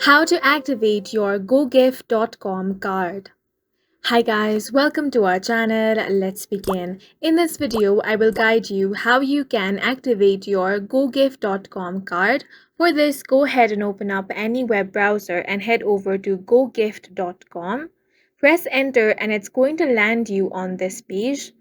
How to activate your GoGift.com card. Hi guys, welcome to our channel. Let's begin. In this video, I will guide you how you can activate your GoGift.com card. For this, go ahead and open up any web browser and head over to GoGift.com. Press enter and it's going to land you on this page.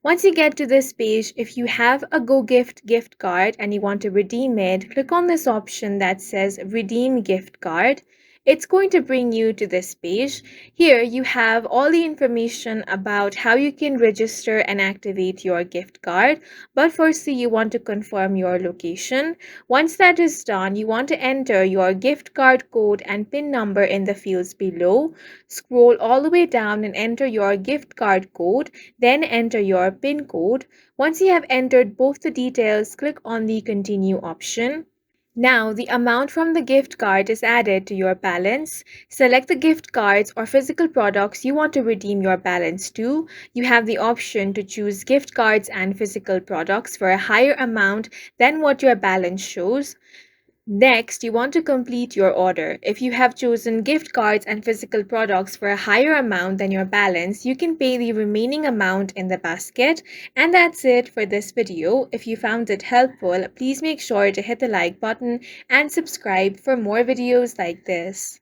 Once you get to this page, if you have a GoGift gift card and you want to redeem it, click on this option that says Redeem Gift Card. It's going to bring you to this page. Here you have all the information about how you can register and activate your gift card. But firstly, you want to confirm your location. Once that is done, you want to enter your gift card code and PIN number in the fields below. Scroll all the way down and enter your gift card code, then enter your PIN code. Once you have entered both the details, click on the Continue option. Now, the amount from the gift card is added to your balance. Select the gift cards or physical products you want to redeem your balance to. You have the option to choose gift cards and physical products for a higher amount than what your balance shows. Next, you want to complete your order. If you have chosen gift cards and physical products for a higher amount than your balance, you can pay the remaining amount in the basket. And that's it for this video. If you found it helpful, please make sure to hit the like button and subscribe for more videos like this.